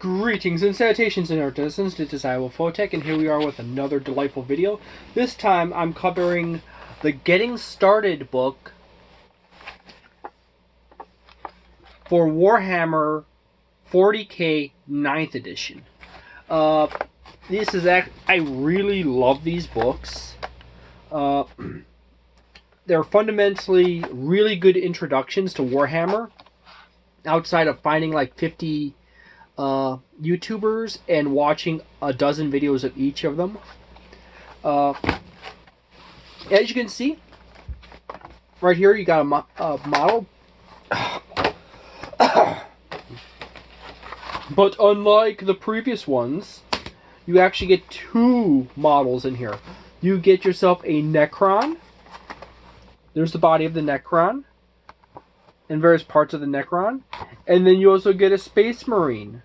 Greetings and salutations, Intercessors. This is Photech, and here we are with another delightful video. This time I'm covering the Getting Started book for Warhammer 40k 9th edition. I really love these books. They're fundamentally really good introductions to Warhammer, outside of finding like 50 YouTubers and watching a dozen videos of each of them. As you can see, right here you got a model. But unlike the previous ones, you actually get two models in here. You get yourself a Necron. There's the body of the Necron and various parts of the Necron. And then you also get a Space Marine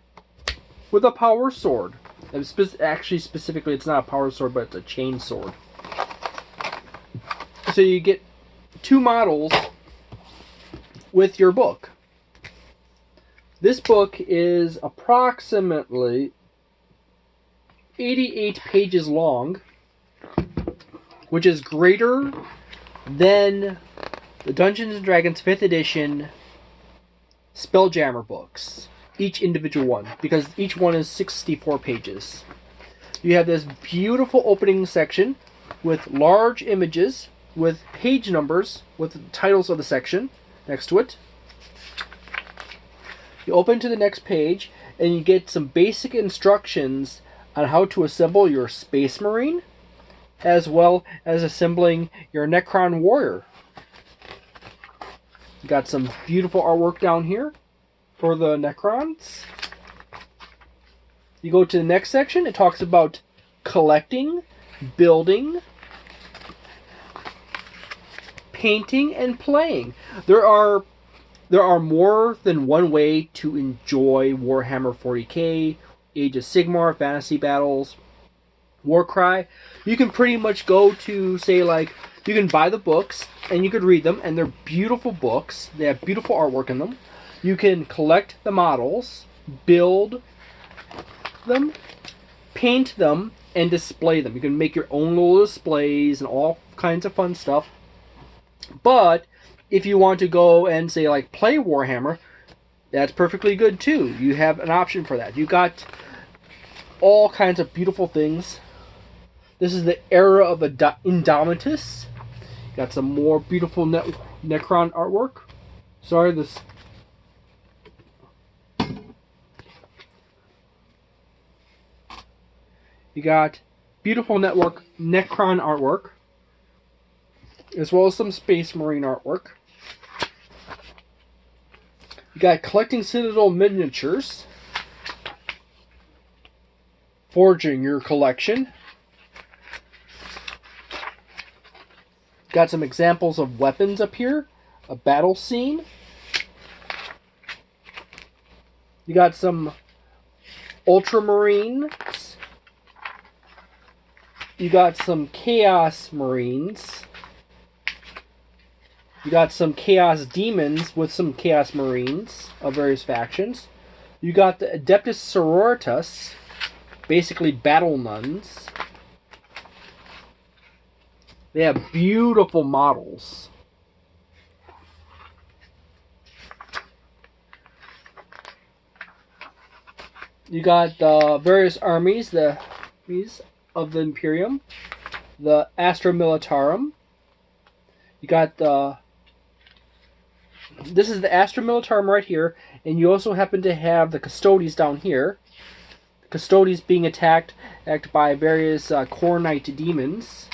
with a power sword. Actually, specifically, it's not a power sword, but it's a chain sword. So you get two models with your book. This book is approximately 88 pages long, which is greater than the Dungeons & Dragons 5th edition Spelljammer books. Each individual one, because each one is 64 pages. You have this beautiful opening section with large images, with page numbers, with the titles of the section next to it. You open to the next page, and you get some basic instructions on how to assemble your Space Marine, as well as assembling your Necron Warrior. You got some beautiful artwork down here for the Necrons. You go to the next section, it talks about collecting, building, painting, and playing. There are more than one way to enjoy Warhammer 40k, Age of Sigmar, Fantasy Battles, Warcry. You can pretty much go to, say, like, you can buy the books and you could read them, and they're beautiful books. They have beautiful artwork in them. You can collect the models, build them, paint them, and display them. You can make your own little displays and all kinds of fun stuff. But if you want to go and, say, like, play Warhammer, that's perfectly good too. You have an option for that. You got all kinds of beautiful things. This is the era of Indomitus. Got some more beautiful Necron artwork. Sorry, this... You got beautiful Necron artwork, as well as some Space Marine artwork. You got collecting Citadel miniatures, forging your collection. Got some examples of weapons up here, a battle scene. You got some Ultramarines. You got some Chaos Marines. You got some Chaos Demons with some Chaos Marines of various factions. You got the Adeptus Sororitas, basically battle nuns. They have beautiful models. You got the various armies, of the Imperium, the Astra Militarum. You got this is the Astra Militarum right here, and you also happen to have the Custodes down here. The Custodes being attacked by various Core Knight demons.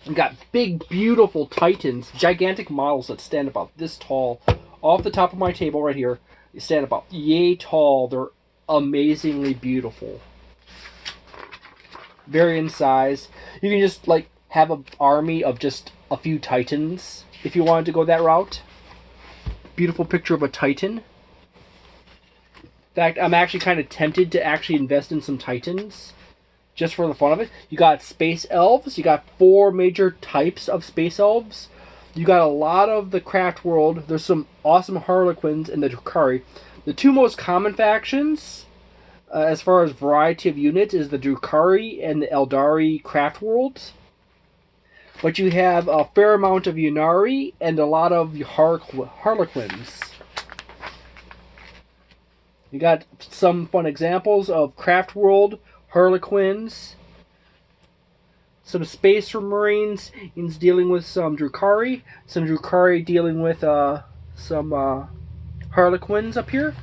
You got big, beautiful Titans, gigantic models that stand about this tall. Off the top of my table right here, they stand about yay tall. They're amazingly beautiful. Vary in size. You can just, like, have an army of just a few Titans if you wanted to go that route. Beautiful picture of a Titan. In fact, I'm actually kind of tempted to actually invest in some Titans, just for the fun of it. You got Space Elves. You got 4 major types of Space Elves. You got a lot of the craft world. There's some awesome Harlequins in the Drukhari. The two most common factions, as far as variety of units, is the Drukhari and the Eldari craft worlds. But you have a fair amount of Yunari and a lot of Harlequins. You got some fun examples of craft world Harlequins, some Space Marines dealing with some Drukhari dealing with some Harlequins up here.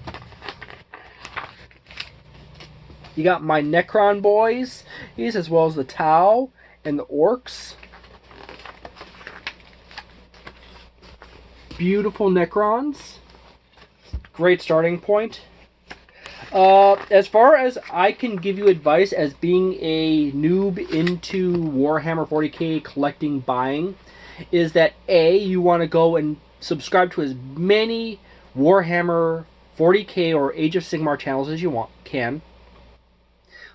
You got my Necron boys, as well as the Tau and the Orcs. Beautiful Necrons. Great starting point. As far as I can give you advice as being a noob into Warhammer 40k collecting, buying, is that A, you want to go and subscribe to as many Warhammer 40k or Age of Sigmar channels as you can.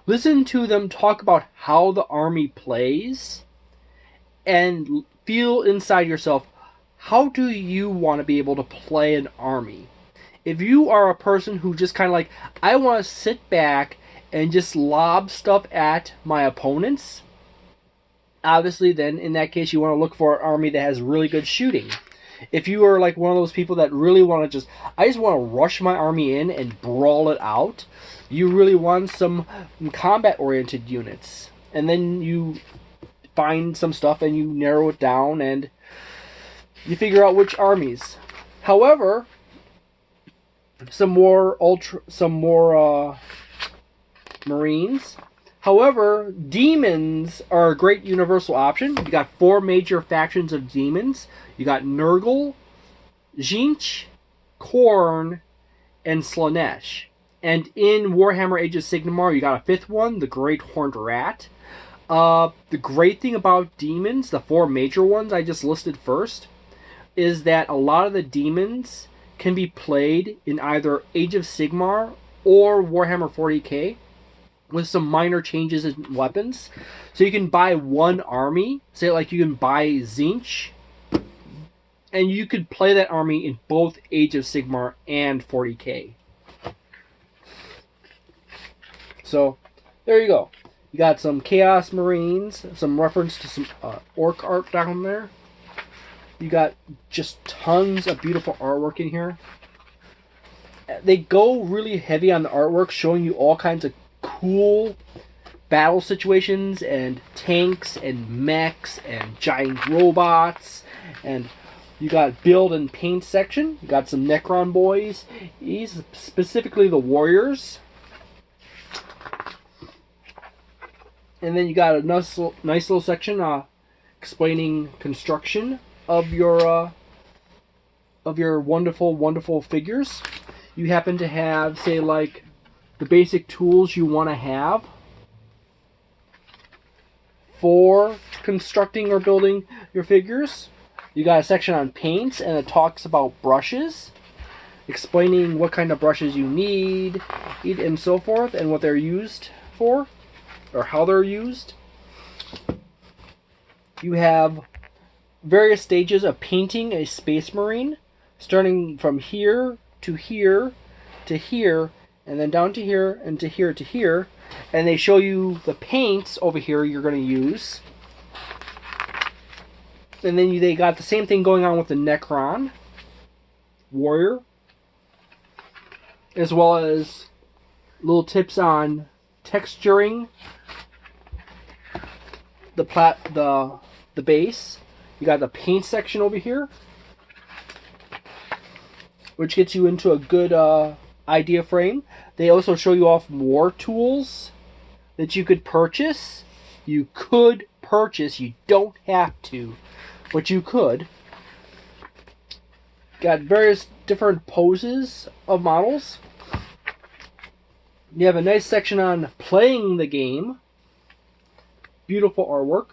Listen to them talk about how the army plays, and feel inside yourself, how do you want to be able to play an army? If you are a person who just kind of like, I want to sit back and just lob stuff at my opponents, obviously then in that case you want to look for an army that has really good shooting. If you are like one of those people that really want to I just want to rush my army in and brawl it out, you really want some combat-oriented units. And then you find some stuff and you narrow it down and you figure out which armies. However, some more Marines. However, demons are a great universal option. You got 4 major factions of demons. You got Nurgle, Tzeentch, Khorne, and Slaanesh. And in Warhammer Age of Sigmar, you got a 5th one, the Great Horned Rat. The great thing about demons, the 4 major ones I just listed first, is that a lot of the demons can be played in either Age of Sigmar or Warhammer 40k with some minor changes in weapons. So you can buy one army, say like you can buy Tzeentch, and you could play that army in both Age of Sigmar and 40k. So there you go. You got some Chaos Marines, some reference to some orc art down there. You got just tons of beautiful artwork in here. They go really heavy on the artwork, showing you all kinds of cool battle situations and tanks and mechs and giant robots. And you got build and paint section. You got some Necron boys, specifically the warriors. And then you got a nice little section explaining construction of your wonderful figures. You happen to have, say, like the basic tools you want to have for constructing or building your figures. You got a section on paints, and it talks about brushes, explaining what kind of brushes you need and so forth, and what they're used for, or how they're used. You have various stages of painting a Space Marine, starting from here to here to here, and then down to here and to here to here, and they show you the paints over here you're going to use. And then they got the same thing going on with the Necron warrior, as well as little tips on texturing the base. You got the paint section over here, which gets you into a good idea frame. They also show you off more tools that you could purchase. You could purchase, you don't have to, but you could. Got various different poses of models. You have a nice section on playing the game. Beautiful artwork.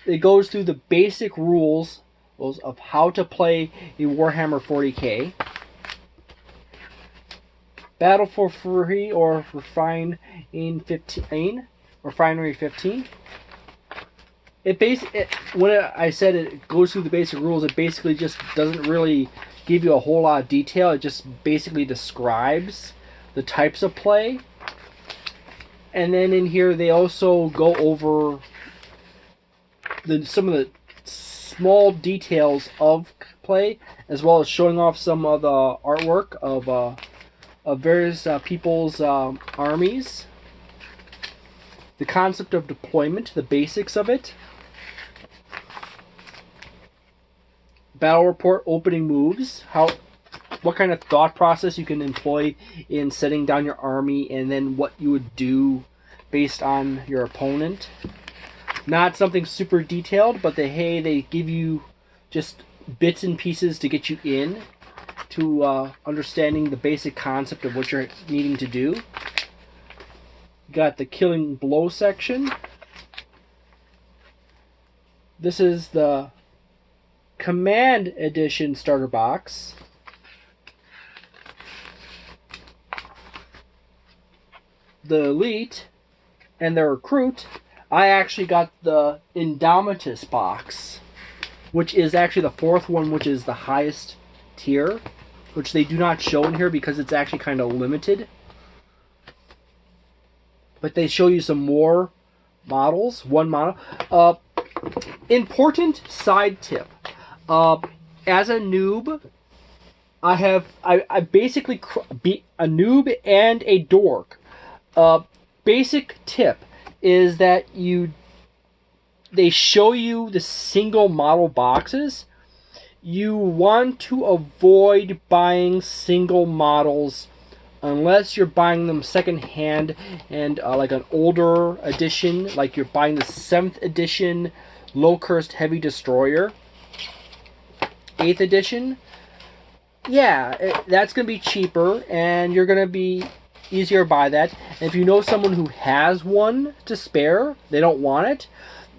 It goes through the basic rules of how to play a Warhammer 40k. Battle for free or Refinery 15. When I said it goes through the basic rules, it basically just doesn't really give you a whole lot of detail. It just basically describes the types of play. And then in here they also go over some of the small details of play, as well as showing off some of the artwork of various people's armies. The concept of deployment, the basics of it. Battle report, opening moves, what kind of thought process you can employ in setting down your army, and then what you would do based on your opponent. Not something super detailed, but they give you just bits and pieces to get you in to understanding the basic concept of what you're needing to do. You got the killing blow section. This is the Command Edition starter box. The Elite and the Recruit. I actually got the Indomitus box, which is actually the fourth one, which is the highest tier, which they do not show in here because it's actually kind of limited. But they show you some more models, one model. Important side tip. As a noob, I basically be a noob and a dork. Basic tip is that they show you the single model boxes. You want to avoid buying single models unless you're buying them secondhand and like an older edition, like you're buying the 7th edition Low-Cursed Heavy Destroyer, 8th edition. Yeah, that's going to be cheaper and you're going to be easier to buy that. And if you know someone who has one to spare, they don't want it,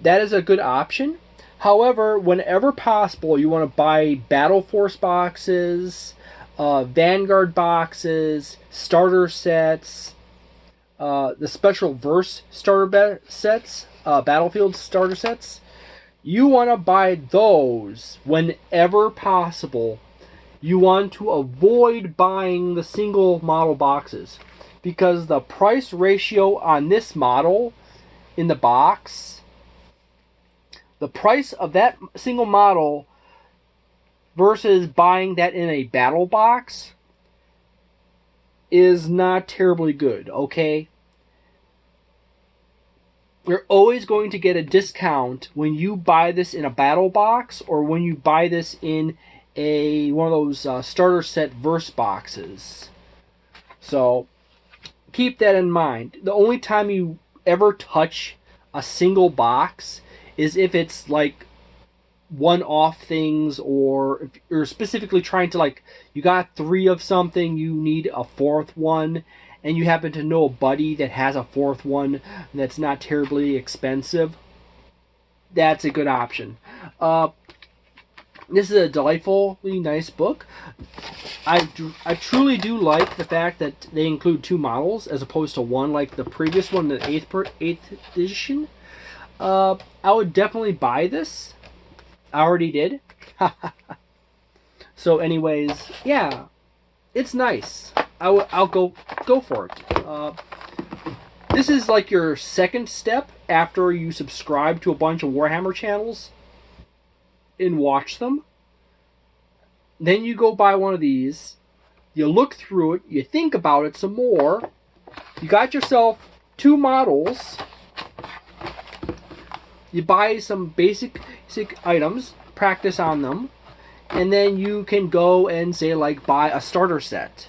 that is a good option. However, whenever possible, you want to buy Battle Force boxes, Vanguard boxes, starter sets, the special verse starter sets, Battlefield starter sets. You want to buy those whenever possible. You want to avoid buying the single model boxes because the price ratio on this model in the box, the price of that single model versus buying that in a battle box is not terribly good, okay? You're always going to get a discount when you buy this in a battle box or when you buy this in one of those starter set verse boxes. So keep that in mind. The only time you ever touch a single box is if it's like one-off things, or if you're specifically trying to, like, you got 3 of something, you need a 4th one, and you happen to know a buddy that has a 4th one that's not terribly expensive. That's a good option. This is a delightfully nice book. I truly do like the fact that they include 2 models as opposed to 1 like the previous one, the 8th edition. I would definitely buy this. I already did. So anyways, yeah, it's nice. I'll go for it. This is like your second step after you subscribe to a bunch of Warhammer channels and watch them. Then you go buy one of these. You look through it. You think about it some more. You got yourself 2 models. You buy some basic items, practice on them, and then you can go and say, like, buy a starter set.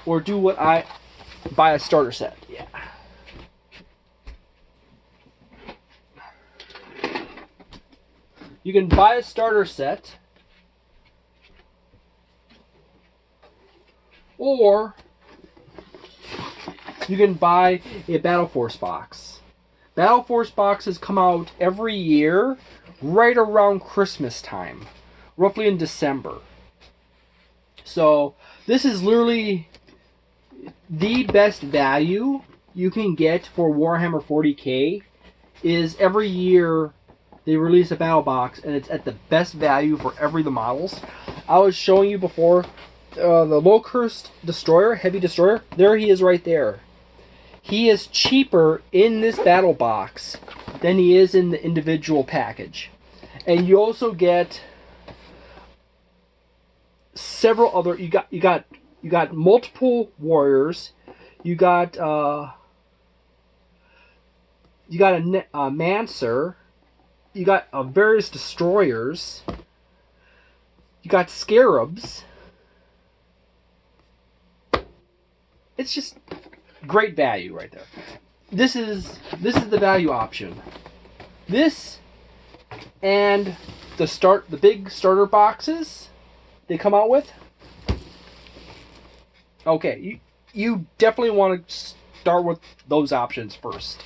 Or do what buy a starter set. Yeah. You can buy a starter set, or you can buy a Battle Force box. Battle Force boxes come out every year right around Christmas time, roughly in December. So this is literally the best value you can get for Warhammer 40k. Is every year they release a battle box, and it's at the best value for every of the models. I was showing you before the Low-Cursed Destroyer, Heavy Destroyer. There he is right there. He is cheaper in this battle box than he is in the individual package. And you also get several other. You got multiple warriors. You got a Mancer. You got various destroyers. You got scarabs. It's just great value right there. This is the value option. This and the big starter boxes they come out with. Okay, you definitely want to start with those options first.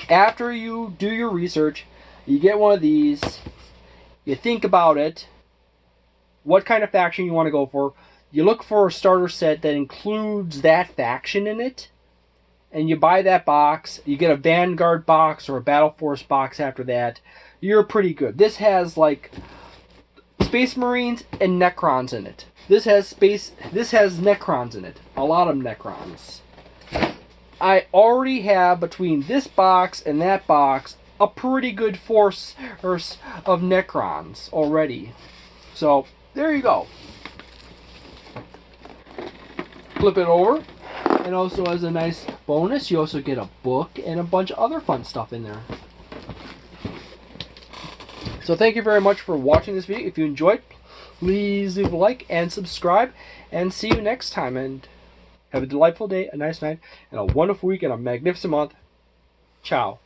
After you do your research, you get one of these, you think about it, what kind of faction you want to go for. You look for a starter set that includes that faction in it, and you buy that box. You get a Vanguard box or a Battle Force box after that. You're pretty good. This has like Space Marines and Necrons in it. This has Necrons in it. A lot of Necrons. I already have, between this box and that box, a pretty good force of Necrons already. So, there you go. Flip it over. And also, as a nice bonus, you also get a book and a bunch of other fun stuff in there. So thank you very much for watching this video. If you enjoyed, please leave a like and subscribe. And see you next time. And have a delightful day, a nice night, and a wonderful week, and a magnificent month. Ciao.